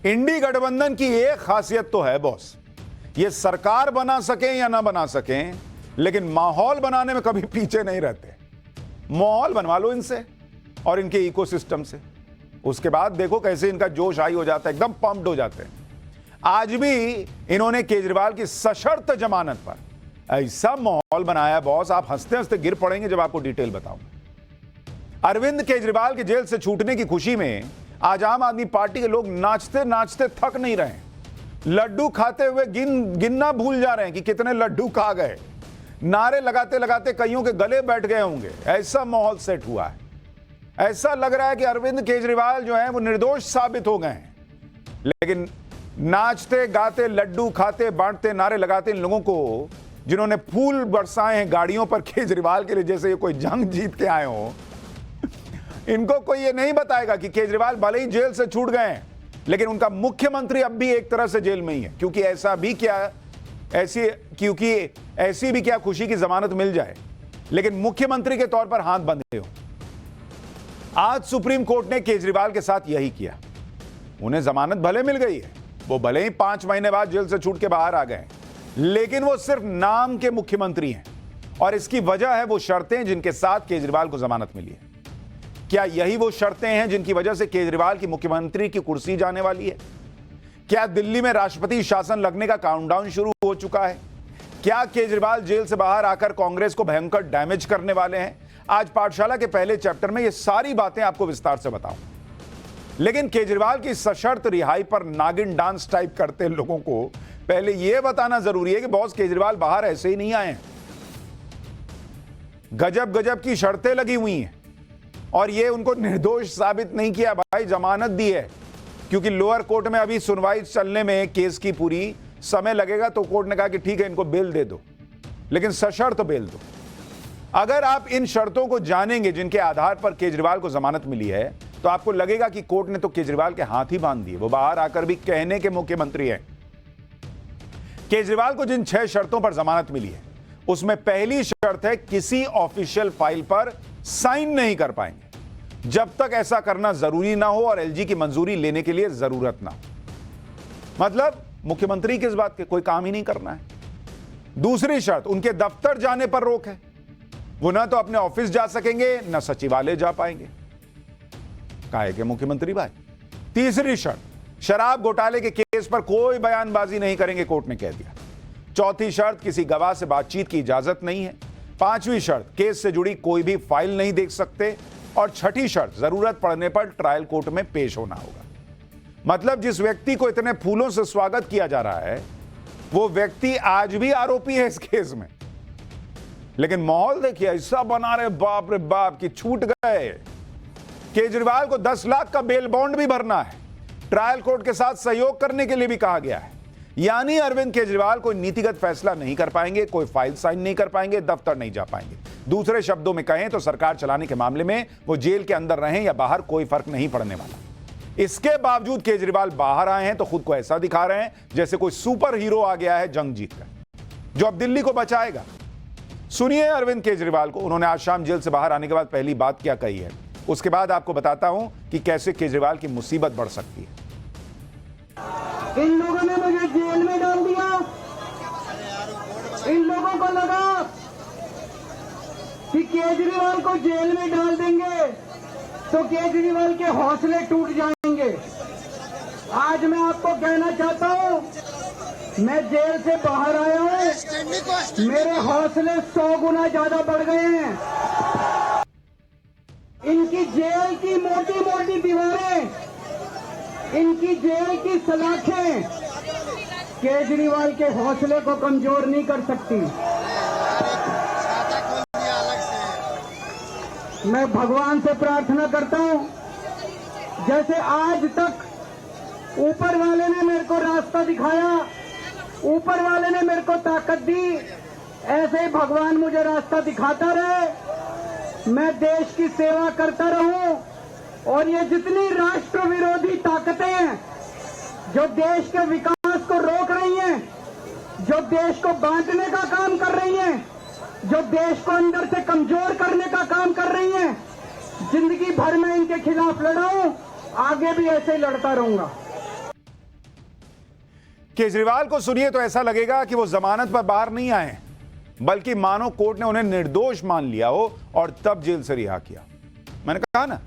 इंडी गठबंधन की एक खासियत तो है बॉस, ये सरकार बना सकें या ना बना सकें, लेकिन माहौल बनाने में कभी पीछे नहीं रहते। माहौल बनवा लो इनसे और इनके इकोसिस्टम से, उसके बाद देखो कैसे इनका जोश हाई हो जाता है, एकदम पंप्ड हो जाते हैं। आज भी इन्होंने केजरीवाल की सशर्त जमानत पर ऐसा माहौल बनाया बॉस, आप हंसते हंसते गिर पड़ेंगे जब आपको डिटेल बताऊंगा। अरविंद केजरीवाल के जेल से छूटने की खुशी में आज आम आदमी पार्टी के लोग नाचते नाचते थक नहीं रहे, लड्डू खाते हुए गिनना भूल जा रहे हैं कि कितने लड्डू खा गए। नारे लगाते लगाते कईयों के गले बैठ गए होंगे, ऐसा माहौल सेट हुआ है। ऐसा लग रहा है कि अरविंद केजरीवाल जो हैं वो निर्दोष साबित हो गए हैं। लेकिन नाचते गाते लड्डू खाते बांटते नारे लगाते इन लोगों को, जिन्होंने फूल बरसाए हैं गाड़ियों पर केजरीवाल के लिए जैसे ये कोई जंग जीत के आए हो, इनको कोई ये नहीं बताएगा कि केजरीवाल भले ही जेल से छूट गए हैं, लेकिन उनका मुख्यमंत्री अब भी एक तरह से जेल में ही है। क्योंकि ऐसी भी क्या खुशी की जमानत मिल जाए, लेकिन मुख्यमंत्री के तौर पर हाथ बंधे हो। आज सुप्रीम कोर्ट ने केजरीवाल के साथ यही किया। उन्हें जमानत भले मिल गई है, वो भले ही 5 महीने बाद जेल से छूट के बाहर आ गए, लेकिन वो सिर्फ नाम के मुख्यमंत्री हैं। और इसकी वजह है वो शर्तें जिनके साथ केजरीवाल को जमानत मिली है। क्या यही वो शर्तें हैं जिनकी वजह से केजरीवाल की मुख्यमंत्री की कुर्सी जाने वाली है? क्या दिल्ली में राष्ट्रपति शासन लगने का काउंटडाउन शुरू हो चुका है? क्या केजरीवाल जेल से बाहर आकर कांग्रेस को भयंकर डैमेज करने वाले हैं? आज पाठशाला के पहले चैप्टर में ये सारी बातें आपको विस्तार से बताऊं। लेकिन केजरीवाल की सशर्त रिहाई पर नागिन डांस टाइप करते लोगों को पहले यह बताना जरूरी है कि बॉस केजरीवाल बाहर ऐसे ही नहीं आए हैं। गजब गजब की शर्तें लगी हुई हैं और ये उनको निर्दोष साबित नहीं किया, भाई जमानत दी है। क्योंकि लोअर कोर्ट में अभी सुनवाई चलने में केस की पूरी समय लगेगा, तो कोर्ट ने कहा कि ठीक है इनको बेल दे दो, लेकिन सशर्त बेल दो। अगर आप इन शर्तों को जानेंगे जिनके आधार पर केजरीवाल को जमानत मिली है, तो आपको लगेगा कि कोर्ट ने तो केजरीवाल के हाथ ही बांध दिए। वो बाहर आकर भी कहने के मुख्यमंत्री हैं। केजरीवाल को जिन 6 शर्तों पर जमानत मिली है, उसमें पहली शर्त है किसी ऑफिशियल फाइल पर साइन नहीं कर पाएंगे जब तक ऐसा करना जरूरी ना हो और एलजी की मंजूरी लेने के लिए जरूरत ना हो। मतलब मुख्यमंत्री किस बात के, कोई काम ही नहीं करना है। दूसरी शर्त, उनके दफ्तर जाने पर रोक है। वो ना तो अपने ऑफिस जा सकेंगे ना सचिवालय जा पाएंगे, काहे के मुख्यमंत्री भाई। तीसरी शर्त, शराब घोटाले के केस पर कोई बयानबाजी नहीं करेंगे, कोर्ट ने कह दिया। चौथी शर्त, किसी गवाह से बातचीत की इजाजत नहीं है। पांचवी शर्त, केस से जुड़ी कोई भी फाइल नहीं देख सकते। और छठी शर्त, जरूरत पड़ने पर ट्रायल कोर्ट में पेश होना होगा। मतलब जिस व्यक्ति को इतने फूलों से स्वागत किया जा रहा है, वो व्यक्ति आज भी आरोपी है इस केस में। लेकिन माहौल देखिए ऐसा बना रहे, बाप रे बाप की छूट गए। केजरीवाल को 10 लाख का बेल बॉन्ड भी भरना है, ट्रायल कोर्ट के साथ सहयोग करने के लिए भी कहा गया है। यानी अरविंद केजरीवाल कोई नीतिगत फैसला नहीं कर पाएंगे, कोई फाइल साइन नहीं कर पाएंगे, दफ्तर नहीं जा पाएंगे। दूसरे शब्दों में कहें तो सरकार चलाने के मामले में वो जेल के अंदर रहें या बाहर, कोई फर्क नहीं पड़ने वाला। इसके बावजूद केजरीवाल बाहर आए हैं तो खुद को ऐसा दिखा रहे हैं जैसे कोई सुपर हीरो आ गया है जंग जीतकर, जो अब दिल्ली को बचाएगा। सुनिए अरविंद केजरीवाल को, उन्होंने आज शाम जेल से बाहर आने के बाद पहली बात क्या कही है। उसके बाद आपको बताता हूं कि कैसे केजरीवाल की मुसीबत बढ़ सकती है। इन लोगों ने मुझे जेल में डाल दिया। इन लोगों को लगा कि केजरीवाल को जेल में डाल देंगे तो केजरीवाल के हौसले टूट जाएंगे। आज मैं आपको कहना चाहता हूं, मैं जेल से बाहर आया हूं, मेरे हौसले 100 गुना ज्यादा बढ़ गए हैं। इनकी जेल की मोटी मोटी दीवारें, इनकी जेल की सलाखें केजरीवाल के हौसले को कमजोर नहीं कर सकती। मैं भगवान से प्रार्थना करता हूं, जैसे आज तक ऊपर वाले ने मेरे को रास्ता दिखाया, ऊपर वाले ने मेरे को ताकत दी, ऐसे ही भगवान मुझे रास्ता दिखाता रहे। मैं देश की सेवा करता रहूं और ये जितनी राष्ट्र विरोधी ताकतें हैं जो देश के विकास को रोक रही हैं, जो देश को बांटने का काम कर रही हैं, जो देश को अंदर से कमजोर करने का काम कर रही हैं, जिंदगी भर में इनके खिलाफ लड़ा हूं, आगे भी ऐसे ही लड़ता रहूंगा। केजरीवाल को सुनिए तो ऐसा लगेगा कि वो जमानत पर बाहर नहीं आए हैं, बल्कि मानो कोर्ट ने उन्हें निर्दोष मान लिया हो और तब जेल से रिहा किया। मैंने कहा ना,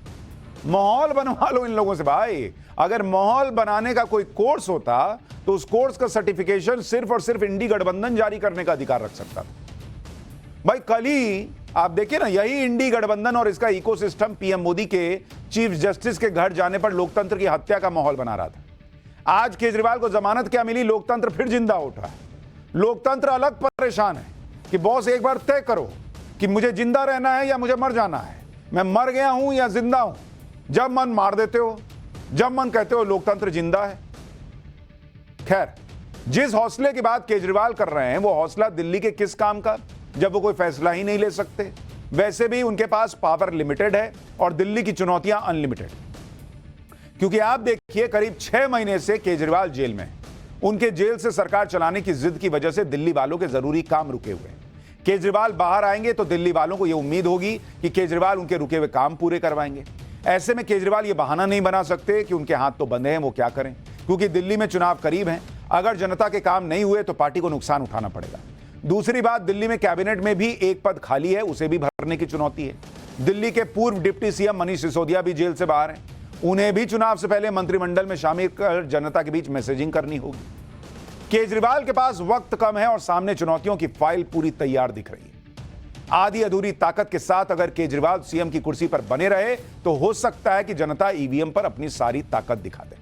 माहौल बनवा लो इन लोगों से भाई। अगर माहौल बनाने का कोई कोर्स होता तो उस कोर्स का सर्टिफिकेशन सिर्फ और सिर्फ इंडी गठबंधन जारी करने का अधिकार रख सकता था। भाई कल ही आप देखिए ना, यही इंडी गठबंधन और इसका इकोसिस्टम पीएम मोदी के चीफ जस्टिस के घर जाने पर लोकतंत्र की हत्या का माहौल बना रहा था। आज केजरीवाल को जमानत क्या मिली, लोकतंत्र फिर जिंदा उठा है। लोकतंत्र अलग परेशान है कि बॉस एक बार तय करो कि मुझे जिंदा रहना है या मुझे मर जाना है, मैं मर गया हूं या जिंदा हूं। जब मन मार देते हो, जब मन कहते हो लोकतंत्र जिंदा है। खैर, जिस हौसले की बात केजरीवाल कर रहे हैं वो हौसला दिल्ली के किस काम का, जब वो कोई फैसला ही नहीं ले सकते। वैसे भी उनके पास पावर लिमिटेड है और दिल्ली की चुनौतियां अनलिमिटेड। क्योंकि आप देखिए, करीब 6 महीने से केजरीवाल जेल में, उनके जेल से सरकार चलाने की जिद की वजह से दिल्ली वालों के जरूरी काम रुके हुए हैं। केजरीवाल बाहर आएंगे तो दिल्ली वालों को यह उम्मीद होगी कि केजरीवाल उनके रुके हुए काम पूरे करवाएंगे। ऐसे में केजरीवाल ये बहाना नहीं बना सकते कि उनके हाथ तो बंधे हैं, वो क्या करें, क्योंकि दिल्ली में चुनाव करीब हैं। अगर जनता के काम नहीं हुए तो पार्टी को नुकसान उठाना पड़ेगा। दूसरी बात, दिल्ली में कैबिनेट में भी एक पद खाली है, उसे भी भरने की चुनौती है। दिल्ली के पूर्व डिप्टी सीएम मनीष सिसोदिया भी जेल से बाहर हैं, उन्हें भी चुनाव से पहले मंत्रिमंडल में शामिल कर जनता के बीच मैसेजिंग करनी होगी। केजरीवाल के पास वक्त कम है और सामने चुनौतियों की फाइल पूरी तैयार दिख रही है। आधी अधूरी ताकत के साथ अगर केजरीवाल सीएम की कुर्सी पर बने रहे तो हो सकता है कि जनता ईवीएम पर अपनी सारी ताकत दिखा दे।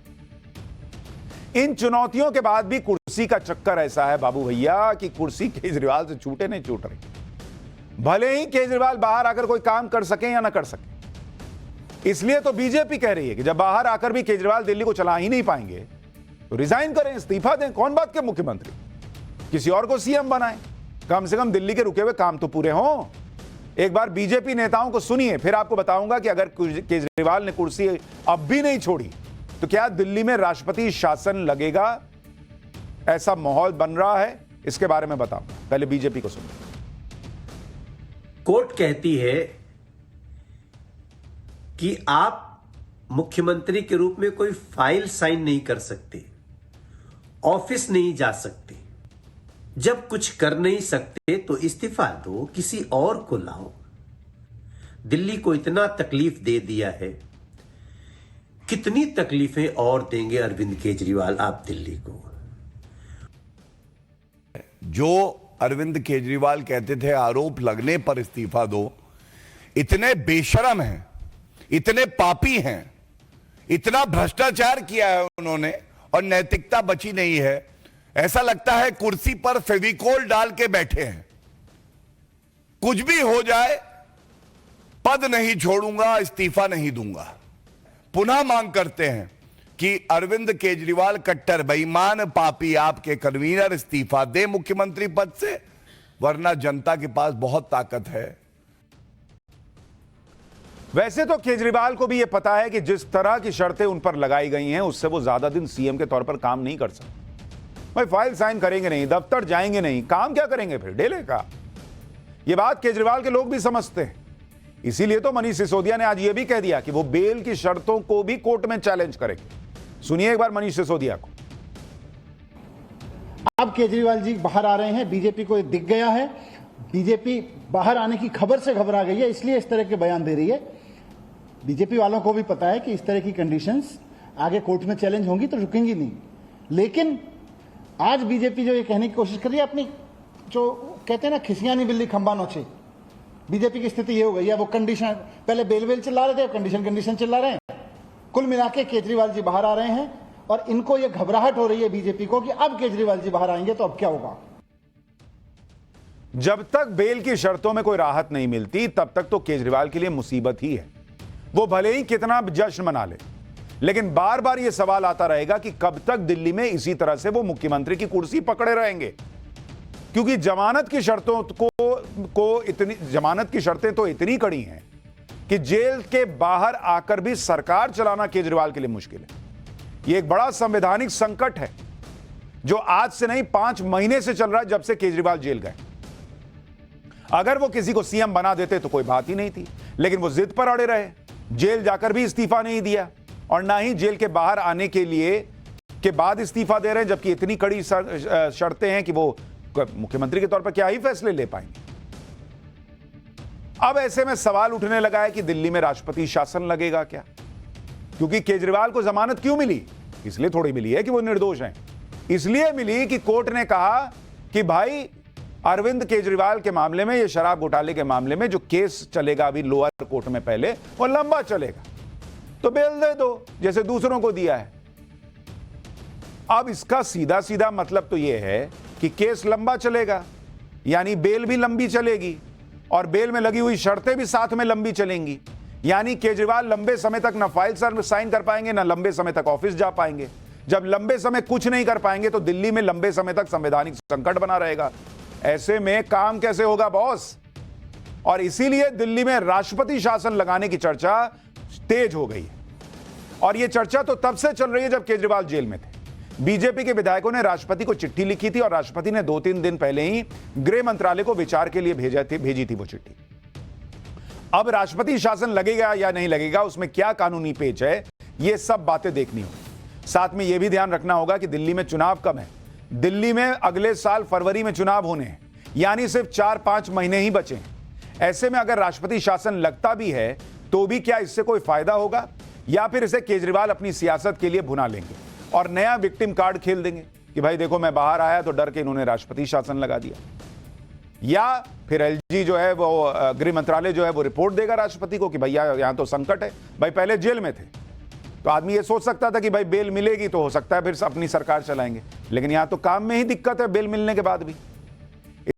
इन चुनौतियों के बाद भी कुर्सी का चक्कर ऐसा है बाबू भैया कि कुर्सी केजरीवाल से छूटे नहीं छूट रही। भले ही केजरीवाल बाहर आकर कोई काम कर सके या ना कर सके, इसलिए तो बीजेपी कह रही है कि जब बाहर आकर भी केजरीवाल दिल्ली को चला ही नहीं पाएंगे तो रिजाइन करें, इस्तीफा दें। कौन बात के मुख्यमंत्री, किसी और को सीएम बनाएं। कम से कम दिल्ली के रुके हुए काम तो पूरे हों। एक बार बीजेपी नेताओं को सुनिए, फिर आपको बताऊंगा कि अगर केजरीवाल ने कुर्सी अब भी नहीं छोड़ी तो क्या दिल्ली में राष्ट्रपति शासन लगेगा। ऐसा माहौल बन रहा है, इसके बारे में बताऊंगा। पहले बीजेपी को सुनिए। कोर्ट कहती है कि आप मुख्यमंत्री के रूप में कोई फाइल साइन नहीं कर सकते, ऑफिस नहीं जा सकते। जब कुछ कर नहीं सकते तो इस्तीफा दो, किसी और को लाओ। दिल्ली को इतना तकलीफ दे दिया है, कितनी तकलीफें और देंगे अरविंद केजरीवाल आप दिल्ली को। जो अरविंद केजरीवाल कहते थे आरोप लगने पर इस्तीफा दो, इतने बेशरम हैं, इतने पापी हैं, इतना भ्रष्टाचार किया है उन्होंने और नैतिकता बची नहीं है। ऐसा लगता है कुर्सी पर फेविकोल डाल के बैठे हैं। कुछ भी हो जाए, पद नहीं छोड़ूंगा, इस्तीफा नहीं दूंगा। पुनः मांग करते हैं कि अरविंद केजरीवाल कट्टर बेईमान पापी आपके कन्वीनर इस्तीफा दे मुख्यमंत्री पद से, वरना जनता के पास बहुत ताकत है। वैसे तो केजरीवाल को भी यह पता है कि जिस तरह की शर्तें उन पर लगाई गई हैं उससे वो ज्यादा दिन सीएम के तौर पर काम नहीं कर सकते। भाई फाइल साइन करेंगे नहीं, दफ्तर जाएंगे नहीं, काम क्या करेंगे फिर डेले का। यह बात केजरीवाल के लोग भी समझते हैं। इसीलिए तो मनीष सिसोदिया ने आज यह भी कह दिया कि वो बेल की शर्तों को भी कोर्ट में चैलेंज करेंगे। सुनिए एक बार मनीष सिसोदिया को। अब केजरीवाल जी बाहर आ रहे हैं, बीजेपी को दिख गया है, बीजेपी बाहर आने की खबर से घबरा गई है, इसलिए इस तरह के बयान दे रही है। बीजेपी वालों को भी पता है कि इस तरह की कंडीशंस आगे कोर्ट में चैलेंज होंगी तो रुकेंगी नहीं। लेकिन आज बीजेपी जो ये कहने की कोशिश कर रही है, अपनी जो कहते हैं ना खिसियां नहीं बिल्ली खंबा नोचे, बीजेपी की स्थिति ये हो गई है। वो कंडीशन पहले बेल चिल्ला रहे थे, कंडीशन चिल्ला रहे हैं। कुल मिला के केजरीवाल जी बाहर आ रहे हैं और इनको ये घबराहट हो रही है बीजेपी को कि अब केजरीवाल जी बाहर आएंगे तो अब क्या होगा। जब तक बेल की शर्तों में कोई राहत नहीं मिलती तब तक तो केजरीवाल के लिए मुसीबत ही है। वो भले ही कितना जश्न मना ले, लेकिन बार बार यह सवाल आता रहेगा कि कब तक दिल्ली में इसी तरह से वो मुख्यमंत्री की कुर्सी पकड़े रहेंगे। क्योंकि जमानत की शर्तों जमानत की शर्तें तो इतनी कड़ी हैं कि जेल के बाहर आकर भी सरकार चलाना केजरीवाल के लिए मुश्किल है। यह एक बड़ा संवैधानिक संकट है जो आज से नहीं 5 महीने से चल रहा है, जब से केजरीवाल जेल गए। अगर वो किसी को सीएम बना देते तो कोई बात ही नहीं थी, लेकिन वो जिद पर अड़े रहे, जेल जाकर भी इस्तीफा नहीं दिया और ना ही जेल के बाहर आने के लिए के बाद इस्तीफा दे रहे हैं, जबकि इतनी कड़ी शर्तें हैं कि वो मुख्यमंत्री के तौर पर क्या ही फैसले ले पाएंगे। अब ऐसे में सवाल उठने लगा है कि दिल्ली में राष्ट्रपति शासन लगेगा क्या, क्योंकि केजरीवाल को जमानत क्यों मिली? इसलिए थोड़ी मिली है कि वो निर्दोष हैं, इसलिए मिली कि कोर्ट ने कहा कि भाई अरविंद केजरीवाल के मामले में, ये शराब घोटाले के मामले में जो केस चलेगा अभी लोअर कोर्ट में पहले, वो लंबा चलेगा, तो बेल दे दो जैसे दूसरों को दिया है। अब इसका सीधा सीधा मतलब तो यह है कि केस लंबा चलेगा, यानी बेल भी लंबी चलेगी और बेल में लगी हुई शर्तें भी साथ में लंबी चलेंगी, यानी केजरीवाल लंबे समय तक ना फाइल साइन कर पाएंगे, ना लंबे समय तक ऑफिस जा पाएंगे। जब लंबे समय कुछ नहीं कर पाएंगे तो दिल्ली में लंबे समय तक संवैधानिक संकट बना रहेगा। ऐसे में काम कैसे होगा बॉस? और इसीलिए दिल्ली में राष्ट्रपति शासन लगाने की चर्चा तेज हो गई है। और यह चर्चा तो तब से चल रही है जब केजरीवाल जेल में थे। बीजेपी के विधायकों ने राष्ट्रपति को चिट्ठी लिखी थी और राष्ट्रपति ने 2-3 दिन पहले ही गृह मंत्रालय को विचार के लिए भेजी थी वो चिट्ठी। अब राष्ट्रपति शासन लगेगा या नहीं लगेगा, उसमें क्या कानूनी पेच है, ये सब बातें देखनी होगी। साथ में यह भी ध्यान रखना होगा कि दिल्ली में चुनाव कब है। दिल्ली में अगले साल फरवरी में चुनाव होने हैं, यानी सिर्फ 4-5 महीने ही बचे हैं। ऐसे में अगर राष्ट्रपति शासन लगता भी है तो भी क्या इससे कोई फायदा होगा, या फिर इसे केजरीवाल अपनी सियासत के लिए भुना लेंगे और नया विक्टिम कार्ड खेल देंगे कि भाई देखो मैं बाहर आया तो डर के इन्होंने राष्ट्रपति शासन लगा दिया। या फिर एलजी जो है वो गृह मंत्रालय जो है वो रिपोर्ट देगा राष्ट्रपति को कि भैया यहां तो संकट है, भाई पहले जेल में थे तो आदमी ये सोच सकता था कि भाई बेल मिलेगी तो हो सकता है फिर अपनी सरकार चलाएंगे, लेकिन यहां तो काम में ही दिक्कत है बेल मिलने के बाद भी।